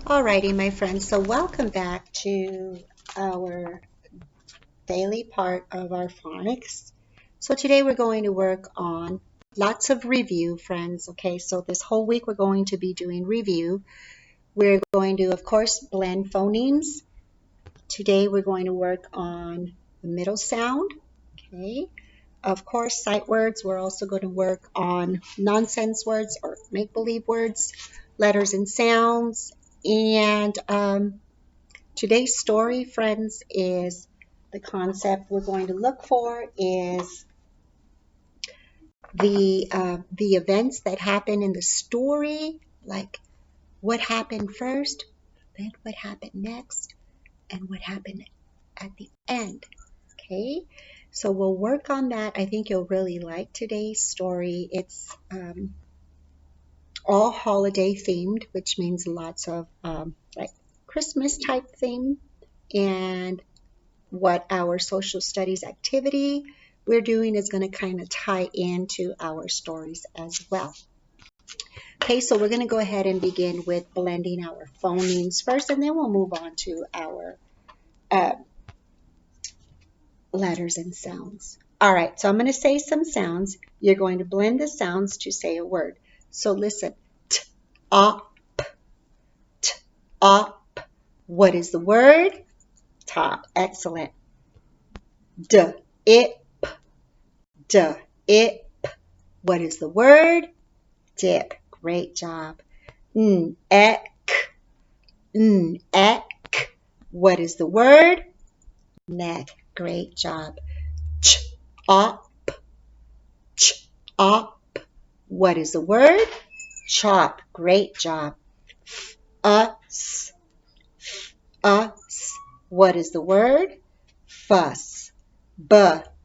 Alrighty, my friends, so welcome back to our daily part of our phonics. So today we're going to work on lots of review, friends. Okay, so this whole week we're going to be doing review. We're going to, of course, blend phonemes. Today we're going to work on the middle sound. Okay, of course, sight words. We're also going to work on nonsense words or make-believe words, letters and sounds, and today's story, friends, is the concept we're going to look for is the events that happen in the story, like what happened first, then what happened next, and what happened at the end. Okay, so we'll work on that. I think you'll really like today's story. It's all holiday themed, which means lots of like Christmas type theme, and what our social studies activity we're doing is going to kind of tie into our stories as well. Okay, so we're going to go ahead and begin with blending our phonemes first, and then we'll move on to our uh, letters and sounds. All right, so I'm going to say some sounds. You're going to blend the sounds to say a word. So listen. T, up, t, up. What is the word? Top. Excellent. D, it, D, it. What is the word? Dip. Great job. Ek, ek. What is the word? Neck. Great job. Ch, up, ch, up. What is the word? Chop. Great job. Us, us. What is the word? Fuss. B,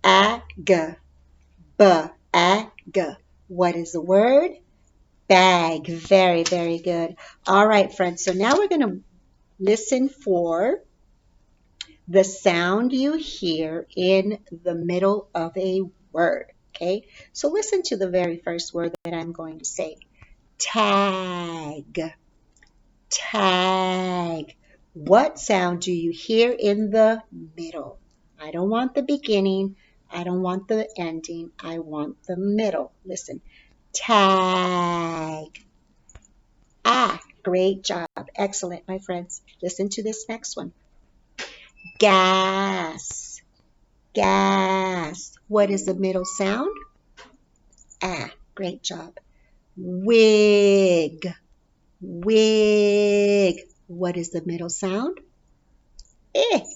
a, g, b, a, g. What is the word? Bag. Very, very good. All right, friends. So now we're going to listen for the sound you hear in the middle of a word. Okay. So listen to the very first word that I'm going to say. Tag. Tag. What sound do you hear in the middle? I don't want the beginning. I don't want the ending. I want the middle. Listen. Tag. Ah, great job. Excellent, my friends. Listen to this next one. Gas. Gas. What is the middle sound? Ah, great job. Wig. Wig. What is the middle sound?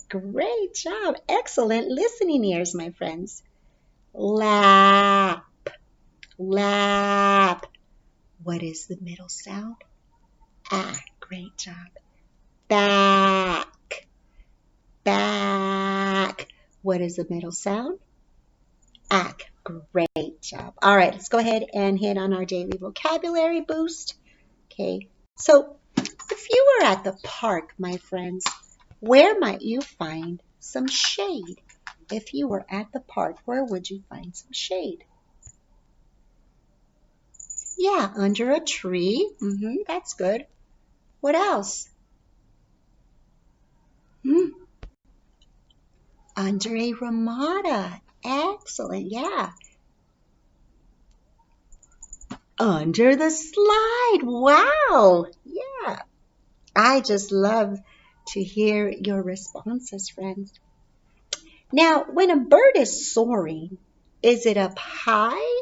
Great job. Excellent listening ears, my friends. Lap. Lap. What is the middle sound? Ah, great job. Back. Back. What is the middle sound? Ack. Great job. All right, let's go ahead and hit on our daily vocabulary boost. Okay, so if you were at the park, my friends, where might you find some shade? If you were at the park, where would you find some shade? Yeah, under a tree. That's good. What else? Under a ramada. Excellent. Yeah. Under the slide. Wow. Yeah. I just love to hear your responses, friends. Now, when a bird is soaring, is it up high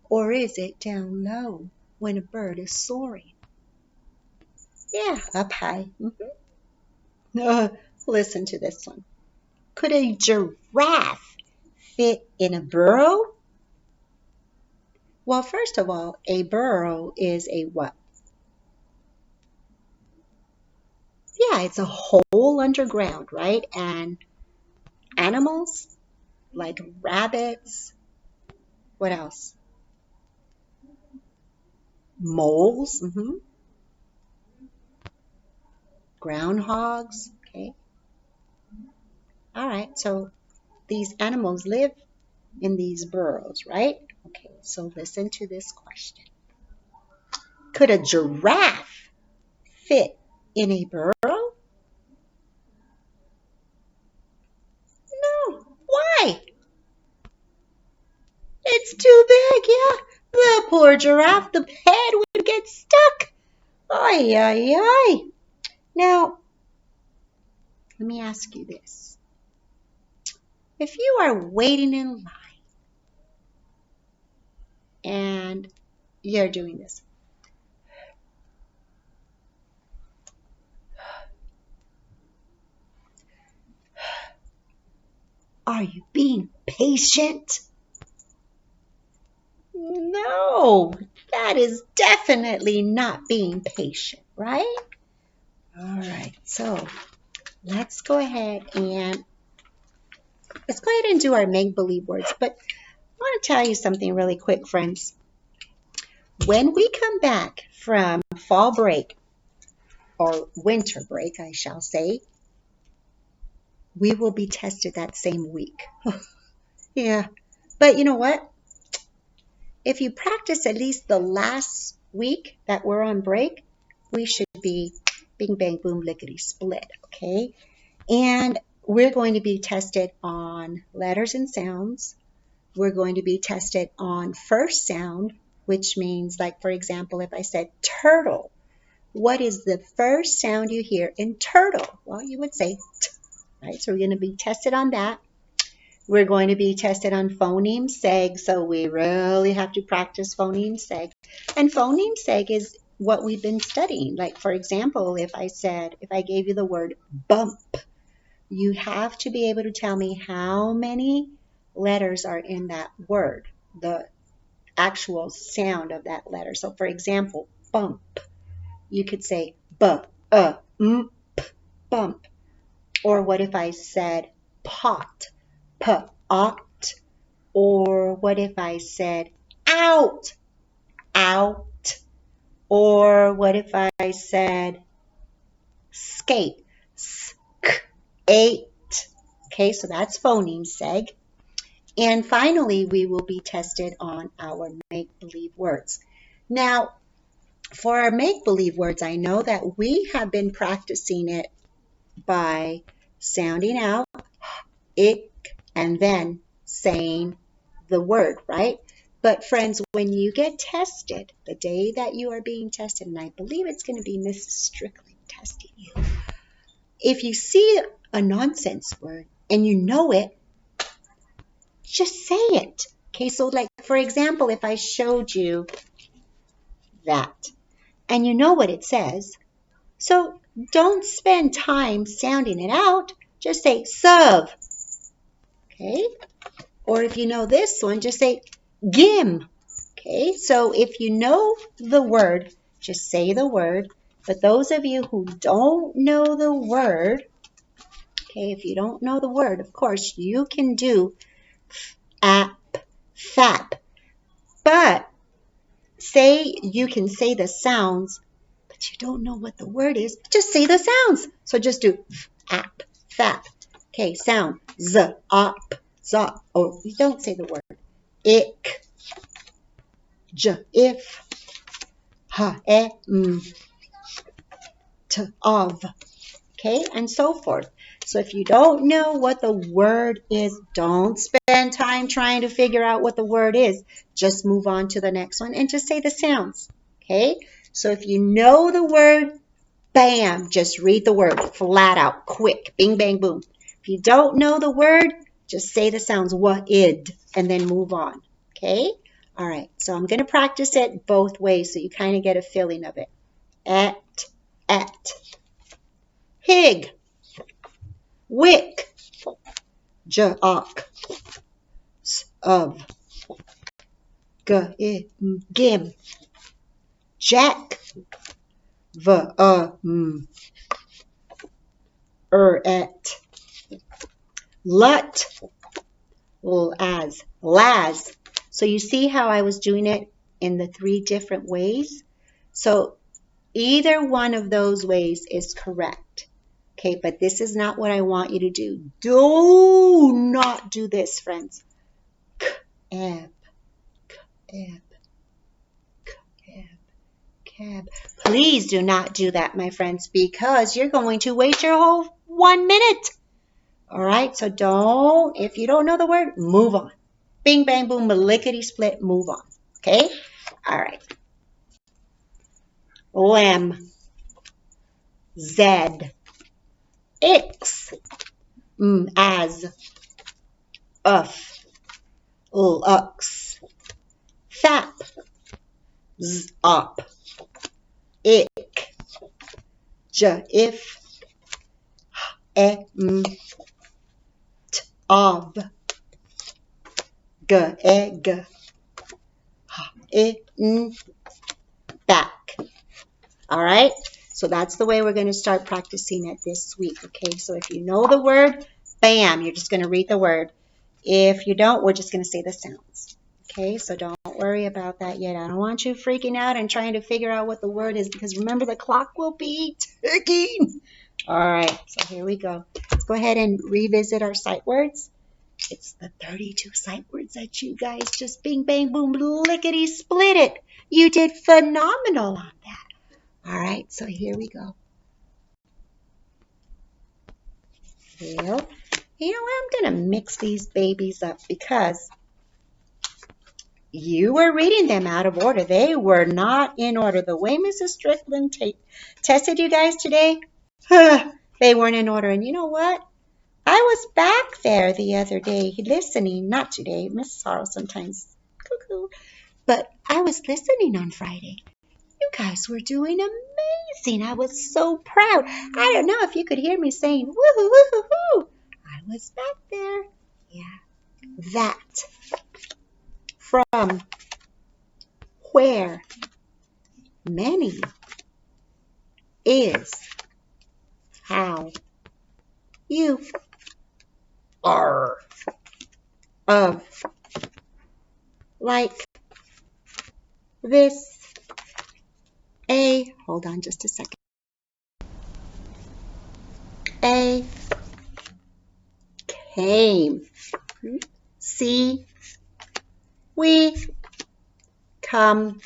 or is it down low when a bird is soaring? Yeah, up high. Listen to this one. Could a giraffe fit in a burrow? Well, first of all, a burrow is a what? Yeah, it's a hole underground, right? And animals like rabbits, what else? Moles, groundhogs, okay. All right, so these animals live in these burrows, right? Okay, so listen to this question. Could a giraffe fit in a burrow? No. Why? It's too big, yeah. The poor giraffe, the head would get stuck. Ay, ay, ay. Now, let me ask you this. If you are waiting in line and you're doing this, are you being patient? No, that is definitely not being patient, right? All right, so let's go ahead and do our make-believe words. But I want to tell you something really quick, friends. When we come back from fall break, or winter break, I shall say, we will be tested that same week. Yeah, but you know what? If you practice at least the last week that we're on break, we should be bing, bang, boom, lickety split, okay? And we're going to be tested on letters and sounds. We're going to be tested on first sound, which means, like, for example, if I said turtle, what is the first sound you hear in turtle? Well, you would say t, right? So we're going to be tested on that. We're going to be tested on phoneme seg, so we really have to practice phoneme seg. And phoneme seg is what we've been studying. Like, for example, if I gave you the word bump, you have to be able to tell me how many letters are in that word, the actual sound of that letter. So, for example, bump, you could say bump. Or what if I said pot, pot? Or what if I said out? Or what if I said skate, skate? Okay, so that's phoneme seg. And finally, we will be tested on our make-believe words. Now, for our make-believe words, I know that we have been practicing it by sounding out ick and then saying the word, right? But friends, when you get tested, the day that you are being tested, and I believe it's going to be Mrs. Strickland testing you, if you see a nonsense word and you know it, just say it. Okay, so like, for example, if I showed you that and you know what it says, so don't spend time sounding it out. Just say serve. Okay, or if you know this one, just say gim. Okay, so if you know the word, just say the word. But those of you who don't know the word, okay, if you don't know the word, of course, you can do app, fap. But say you can say the sounds, but you don't know what the word is, just say the sounds. So just do app, fap. Okay, sound, z, op, zop. Oh, you don't say the word. Ick, j, if, ha, e, t, of. Okay, and so forth. So if you don't know what the word is, don't spend time trying to figure out what the word is. Just move on to the next one and just say the sounds. Okay, so if you know the word, bam, just read the word flat out, quick, bing, bang, boom. If you don't know the word, just say the sounds, what, id, and then move on. Okay, all right, so I'm going to practice it both ways so you kind of get a feeling of it. At, hig, wick, jock, of, gim, jack, at, lut, as, las. So you see how I was doing it in the 3 different ways? So either one of those ways is correct. Okay, but this is not what I want you to do. Do not do this, friends. K-eb, k-eb, k-eb, vocab. Please do not do that, my friends, because you're going to waste your whole 1 minute. All right, so don't, if you don't know the word, move on. Bing, bang, boom, lickety split, move on. Okay? All right. Lem, Z, X, as, Uf, Lux, Fap, Z, Up, Ick, J, If, E, T, Of, G, Egg, H, I, Back. All right? So that's the way we're going to start practicing it this week, okay? So if you know the word, bam, you're just going to read the word. If you don't, we're just going to say the sounds, okay? So don't worry about that yet. I don't want you freaking out and trying to figure out what the word is because remember the clock will be ticking. All right, so here we go. Let's go ahead and revisit our sight words. It's the 32 sight words that you guys just bing, bang, boom, lickety split it. You did phenomenal on that. All right, so here we go. Well, you know what? I'm going to mix these babies up because you were reading them out of order. They were not in order. The way Mrs. Strickland tested you guys today, they weren't in order. And you know what? I was back there the other day listening, not today, Mrs. Harrell sometimes, cuckoo, but I was listening on Friday. You guys were doing amazing. I was so proud. I don't know if you could hear me saying, woohoo, woohoo, woo. I was back there. Yeah. That. From. Where. Many. Is. How. You. Are. Of. Like. This. A. Hold on just a second. A. Came. See. We. Come.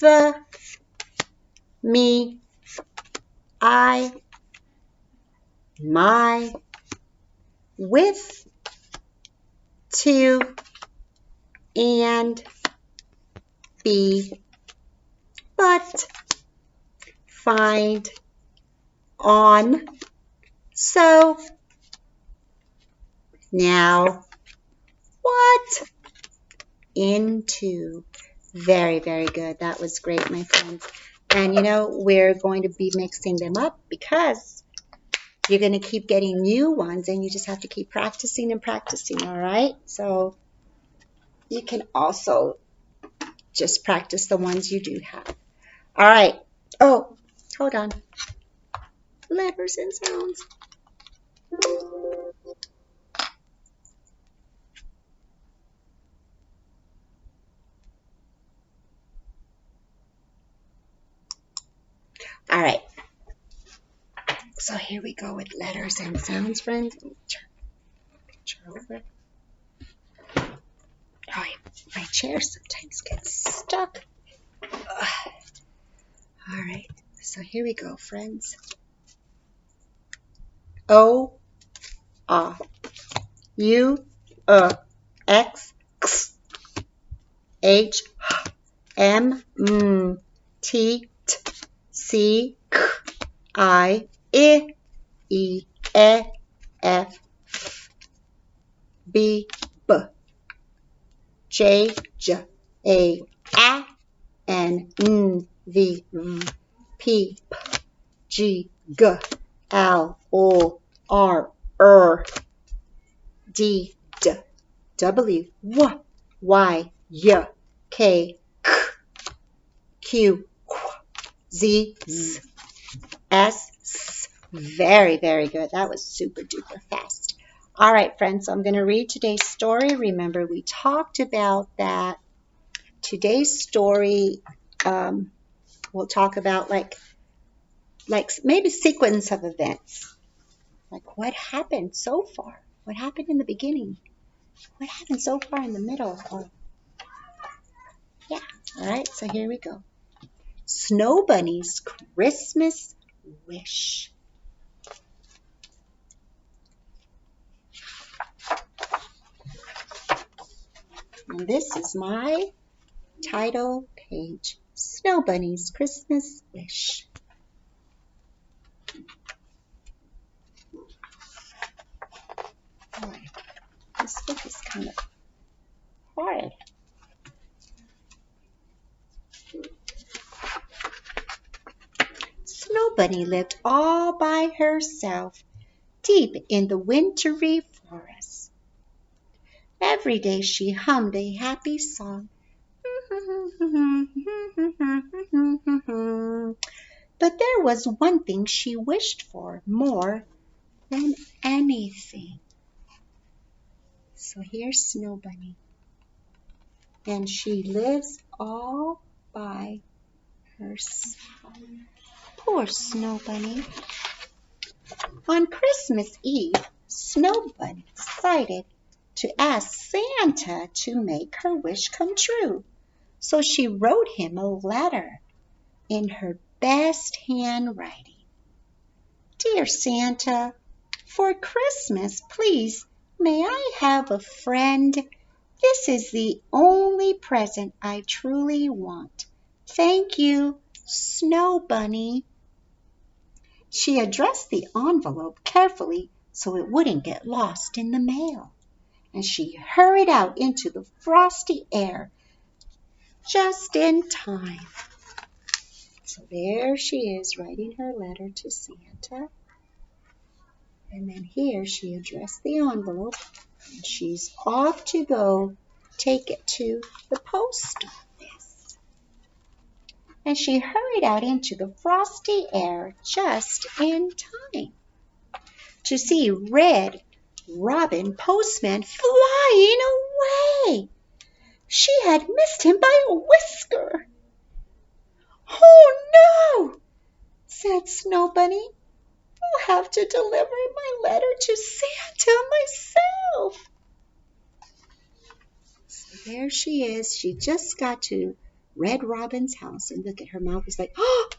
The. Me. I. My. With. To. And. Be. But. Find. On. So. Now. What? Into. Very, very good. That was great, my friends. And you know, we're going to be mixing them up because you're going to keep getting new ones and you just have to keep practicing and practicing, all right? So you can also just practice the ones you do have. All right. Oh, hold on. Letters and sounds. All right. So here we go with letters and sounds, friends. Let me turn the picture over. Oh, my chair sometimes gets stuck. Ugh. All right. So here we go, friends. O, U, X, H, M, T, C, I, E, F, B, J, A, N, V, P, G, L, O, R, D, W, Y, K, Q, Z, S. Very, very good. That was super duper fast. All right, friends, so I'm going to read today's story. Remember, we talked about that. Today's story, we'll talk about like maybe sequence of events. Like what happened so far? What happened in the beginning? What happened so far in the middle? Yeah, all right, so here we go. Snow Bunny's Christmas Wish. And this is my title page, Snow Bunny's Christmas Wish. All right, this book is kind of hard. Snow Bunny lived all by herself, deep in the wintry forest. Every day she hummed a happy song. But there was one thing she wished for more than anything. So here's Snow Bunny. And she lives all by herself. Poor Snow Bunny. On Christmas Eve, Snow Bunny decided to ask Santa to make her wish come true. So she wrote him a letter in her best handwriting. Dear Santa, for Christmas, please, may I have a friend? This is the only present I truly want. Thank you, Snow Bunny. She addressed the envelope carefully so it wouldn't get lost in the mail. And she hurried out into the frosty air just in time. So there she is writing her letter to Santa. And then here she addressed the envelope. And she's off to go take it to the post office. And she hurried out into the frosty air just in time to see Red Robin Postman flying away. She had missed him by a whisker. Oh no, said Snow Bunny. I'll have to deliver my letter to Santa myself. So there she is. She just got to Red Robin's house, and look at her mouth is like, oh,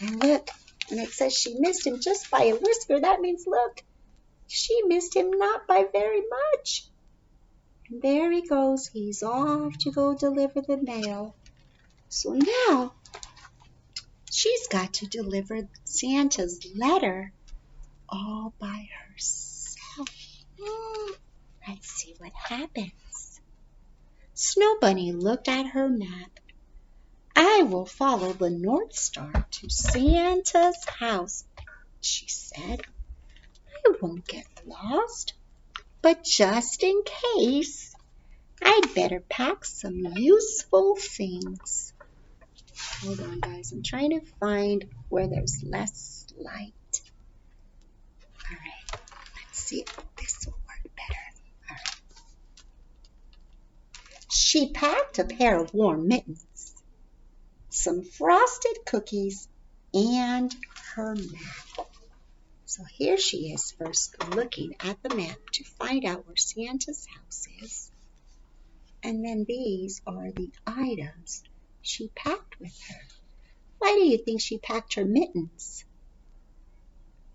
and look, and it says she missed him just by a whisker. That means, look, she missed him not by very much. And there he goes. He's off to go deliver the mail. So now she's got to deliver Santa's letter all by herself. Let's see what happens. Snow Bunny looked at her map. I will follow the North Star to Santa's house, she said. I won't get lost, but just in case, I'd better pack some useful things. Hold on, guys. I'm trying to find where there's less light. All right. Let's see if this will work better. All right. She packed a pair of warm mittens, some frosted cookies, and her map. So here she is first looking at the map to find out where Santa's house is. And then these are the items she packed with her. Why do you think she packed her mittens?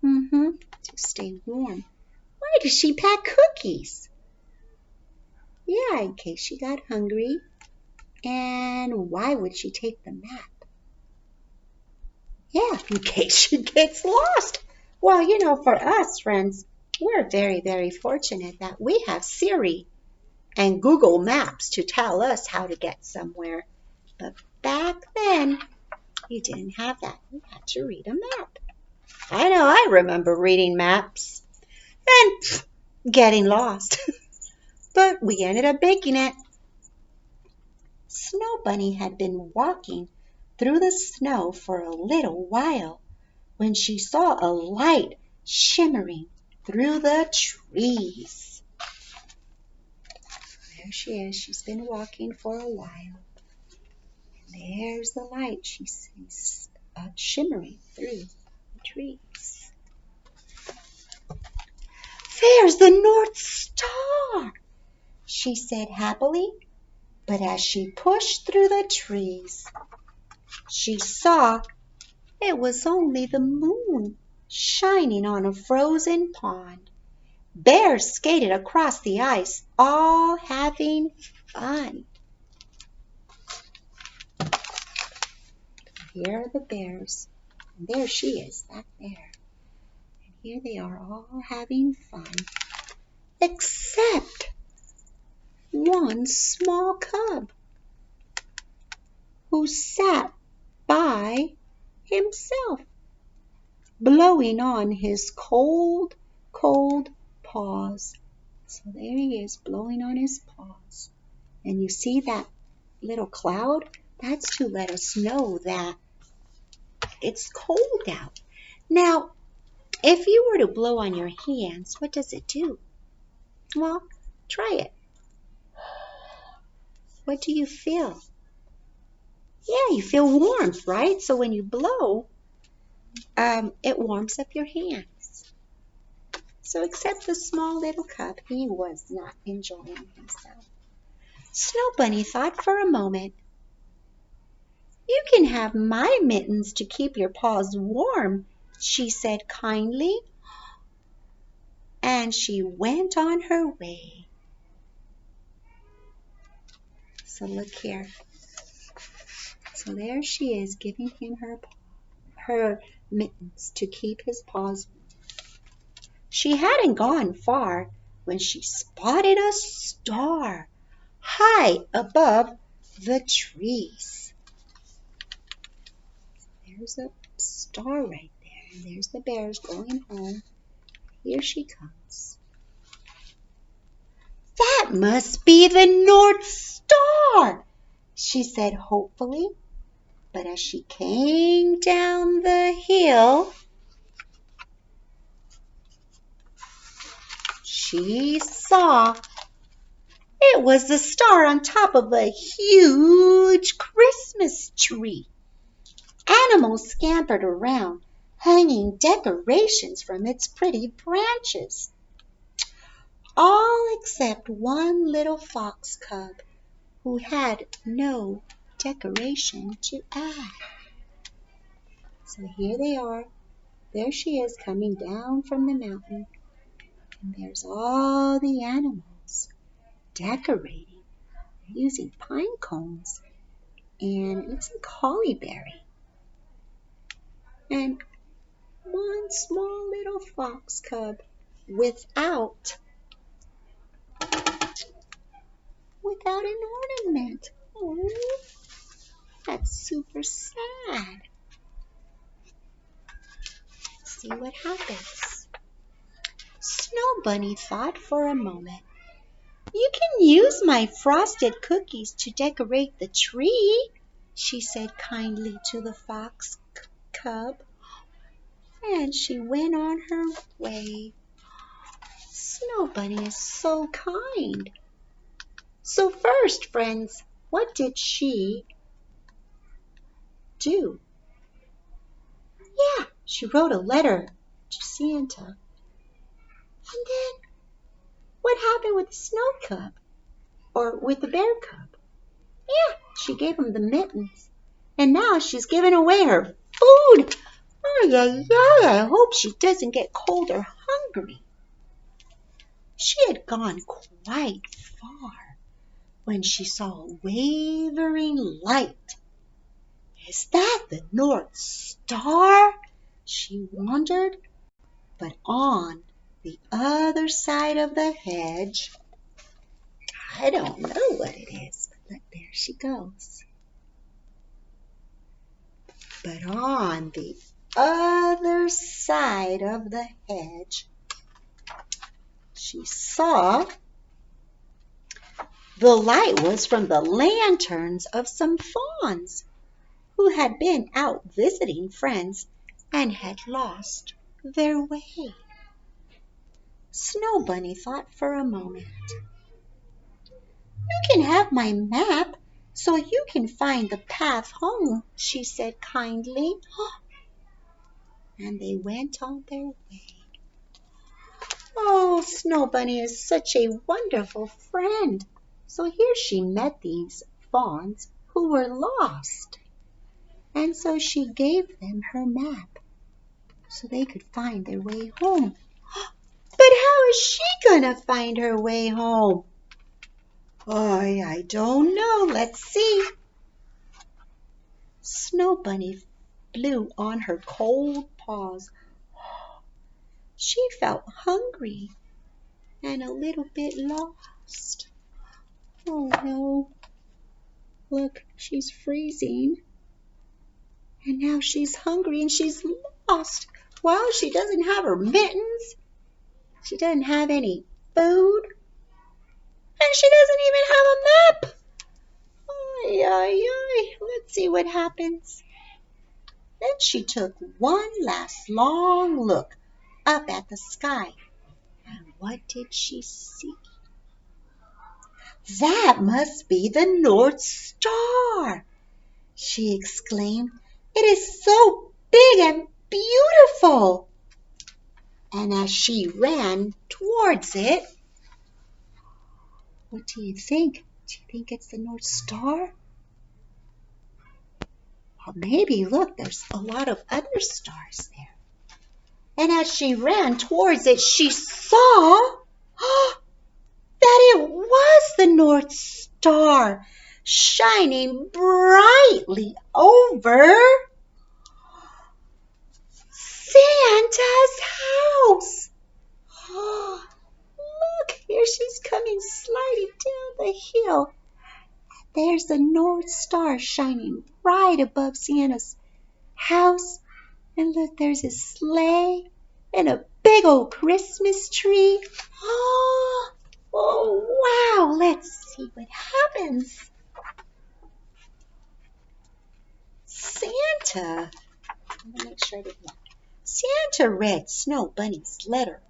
To stay warm. Why does she pack cookies? Yeah, in case she got hungry. And why would she take the map? Yeah, in case she gets lost. Well, you know, for us, friends, we're very, very fortunate that we have Siri and Google Maps to tell us how to get somewhere. But back then, you didn't have that. You had to read a map. I know, I remember reading maps and getting lost. But we ended up making it. Snow Bunny had been walking through the snow for a little while when she saw a light shimmering through the trees. There she is. She's been walking for a while. And there's the light she sees shimmering through the trees. There's the North Star, she said happily. But as she pushed through the trees, she saw it was only the moon shining on a frozen pond. Bears skated across the ice, all having fun. Here are the bears. And there she is, back there. And here they are all having fun, except one small cub who sat by himself, blowing on his cold, cold paws. So there he is, blowing on his paws. And you see that little cloud? That's to let us know that it's cold out. Now, if you were to blow on your hands, what does it do? Well, try it. What do you feel? Yeah, you feel warmth, right? So when you blow, it warms up your hands. So except the small little cub, he was not enjoying himself. Snow Bunny thought for a moment. You can have my mittens to keep your paws warm, she said kindly. And she went on her way. So look here. So there she is, giving him her mittens to keep his paws warm. She hadn't gone far when she spotted a star high above the trees. There's a star right there, and there's the bears going home. Here she comes. That must be the North Star, she said hopefully. But as she came down the hill, she saw it was the star on top of a huge Christmas tree. Animals scampered around, hanging decorations from its pretty branches. All except one little fox cub who had no decoration to add. So here they are. There she is coming down from the mountain. And there's all the animals decorating. They're using pine cones. And it looks like holly berry. And one small little fox cub without an ornament. Oh, that's super sad. See what happens. Snow Bunny thought for a moment. You can use my frosted cookies to decorate the tree, she said kindly to the fox cub. And she went on her way. Snow Bunny is so kind. So first, friends, what did she do? Yeah, she wrote a letter to Santa. And then what happened with the snow cub? Or with the bear cub? Yeah, she gave him the mittens. And now she's giving away her food. Oh, yeah, I hope she doesn't get cold or hungry. She had gone quite far when she saw a wavering light. Is that the North Star? She wondered. But on the other side of the hedge, I don't know what it is, but there she goes. But on the other side of the hedge, she saw the light was from the lanterns of some fawns who had been out visiting friends and had lost their way. Snow Bunny thought for a moment. You can have my map so you can find the path home, she said kindly. And they went on their way. Oh, Snow Bunny is such a wonderful friend. So here she met these fawns who were lost. And so she gave them her map so they could find their way home. But how is she gonna find her way home? I don't know. Let's see. Snow Bunny flew on her cold paws. She felt hungry and a little bit lost. Oh no. Look, she's freezing. And now she's hungry and she's lost. Well, she doesn't have her mittens. She doesn't have any food. And she doesn't even have a map. Ay, ay, ay. Let's see what happens. Then she took one last long look up at the sky. And what did she see? That must be the North Star, she exclaimed. It is so big and beautiful. And as she ran towards it, what do you think? Do you think it's the North Star? Well, maybe, look, there's a lot of other stars there. And as she ran towards it, she saw that it was the North Star shining brightly over Santa's house. Look, here she's coming sliding down the hill. There's the North Star shining right above Santa's house. And look, there's a sleigh and a big old Christmas tree. Oh, wow. Let's see what happens. Santa, I'm going to make sure I didn't look. Santa read Snow Bunny's letter.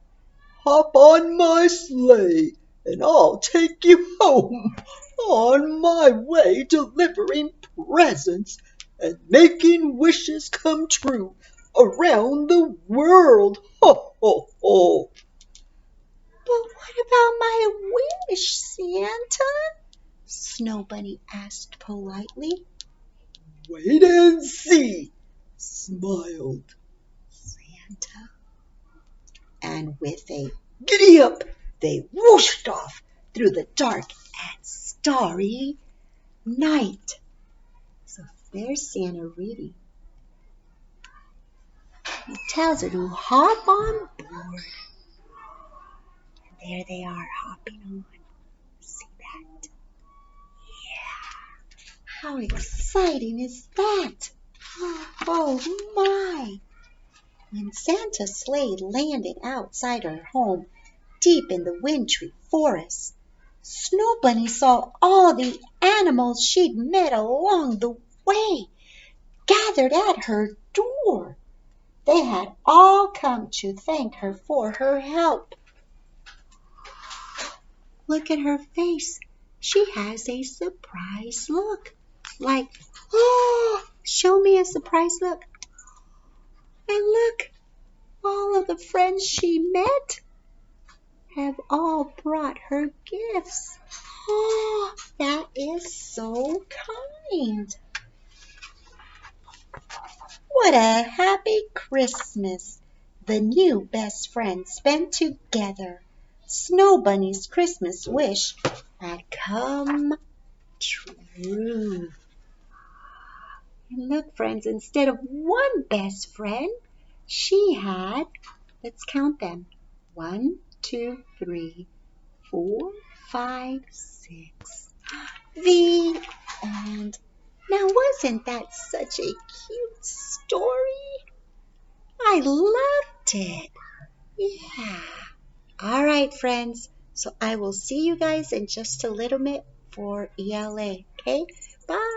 Hop on my sleigh, and I'll take you home. On my way delivering presents and making wishes come true around the world. Ho, ho, ho. But what about my wish, Santa? Snow Bunny asked politely. Wait and see, smiled Santa. And with a giddy up, they whooshed off through the dark and starry night. So there's Santa reading. He tells her to hop on board. And there they are hopping on. See that? Yeah. How exciting is that? Oh my. When Santa's sleigh landed outside her home, deep in the wintry forest, Snow Bunny saw all the animals she'd met along the way gathered at her door. They had all come to thank her for her help. Look at her face. She has a surprised look. Like, oh, show me a surprised look. And look, all of the friends she met have all brought her gifts. Oh, that is so kind. What a happy Christmas the new best friends spent together. Snow Bunny's Christmas wish had come true. And look, friends, instead of one best friend, she had, let's count them, 1, 2, 3, 4, 5, 6. The end. Now, wasn't that such a cute story? I loved it. Yeah. All right, friends. So I will see you guys in just a little bit for ELA. Okay? Bye.